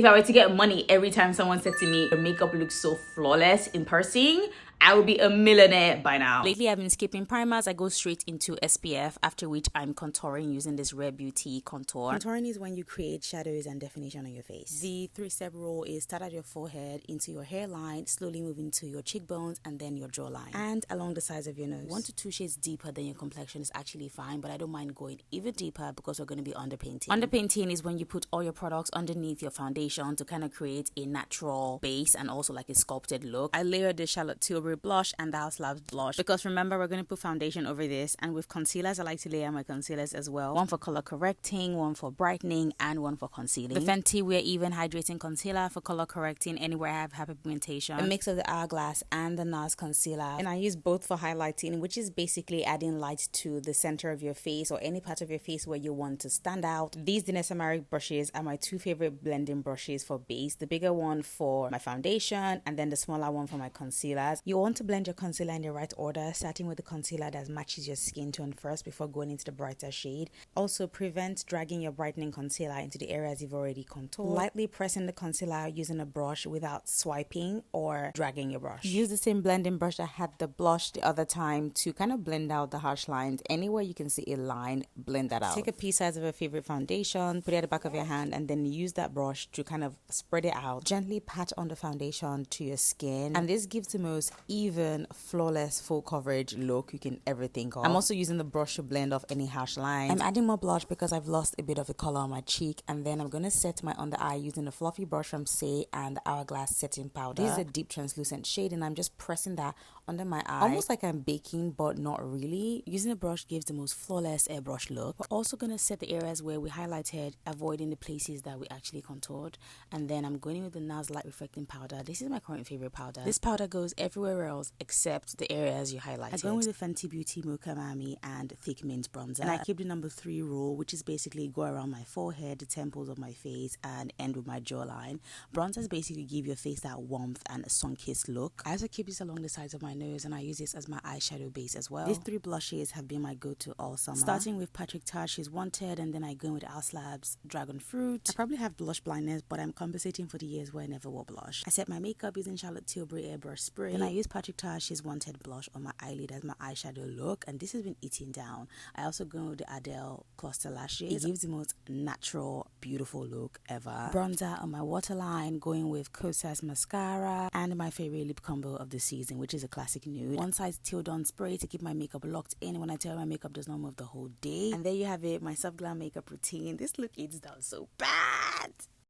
If I were to get money every time someone said to me, your makeup looks so flawless in person, I would be a millionaire by now. Lately, I've been skipping primers. I go straight into SPF, after which I'm contouring using this Rare Beauty contour. Contouring is when you create shadows and definition on your face. The 3-step rule is start at your forehead, into your hairline, slowly move into your cheekbones, and then your jawline. And along the sides of your nose. 1 to 2 shades deeper than your complexion is actually fine, but I don't mind going even deeper because we're going to be underpainting. Underpainting is when you put all your products underneath your foundation to kind of create a natural base and also like a sculpted look. I layered the Charlotte Tilbury blush and the House Labs blush because remember, we're going to put foundation over this, and with concealers I like to layer my concealers as well. One for color correcting, one for brightening, and one for concealing. The Fenty Wear Even Hydrating Concealer for color correcting anywhere I have hyperpigmentation. A mix of the Hourglass and the NARS concealer, and I use both for highlighting, which is basically adding light to the center of your face or any part of your face where you want to stand out. These Dinesamarik brushes are my 2 favorite blending brushes for base, the bigger one for my foundation and then the smaller one for my concealers. You want to blend your concealer in the right order, starting with the concealer that matches your skin tone first before going into the brighter shade. Also, prevent dragging your brightening concealer into the areas you've already contoured. Lightly pressing the concealer using a brush without swiping or dragging your brush. Use the same blending brush that had the blush the other time to kind of blend out the harsh lines. Anywhere you can see a line, blend that out. Take a piece size of a favorite foundation, put it at the back of your hand, and then use that brush to kind of spread it out. Gently pat on the foundation to your skin, and this gives the most even, flawless, full coverage look you can ever think of. I'm also using the brush to blend off any harsh lines. I'm adding more blush because I've lost a bit of the color on my cheek, and then I'm going to set my under eye using a fluffy brush from Say and the Hourglass setting powder. This is a deep translucent shade, and I'm just pressing that under my eye, almost like I'm baking, but not really. Using a brush gives the most flawless airbrush look. We're also going to set the areas where we highlighted, avoiding the places that we actually contoured, and then I'm going in with the NARS light reflecting powder. This is my current favorite powder. This powder goes everywhere else except the areas you highlighted. I'm going with the Fenty Beauty Mocha Mami and Thick Mint bronzer, and I keep the number 3 rule, which is basically go around my forehead, the temples of my face, and end with my jawline. Bronzers basically give your face that warmth and a sun-kissed look. I also keep this along the sides of my nose, and I use this as my eyeshadow base as well. These 3 blushes have been my go-to all summer. Starting with Patrick Ta's Wanted, and then I go with House Labs Dragon Fruit. I probably have blush blindness, but I'm compensating for the years where I never wore blush. I set my makeup using Charlotte Tilbury Airbrush Spray, and I use Patrick Ta's Wanted blush on my eyelid as my eyeshadow look, and this has been eating down. I also go with the Adele Cluster Lashes. It gives the most natural, beautiful look ever. Bronzer on my waterline, going with Kosas Mascara, and my favorite lip combo of the season, which is a classic nude. One size Till Dawn spray to keep my makeup locked in when I tell my makeup does not move the whole day. And there you have it, my Softglam makeup routine. This look eats down so bad.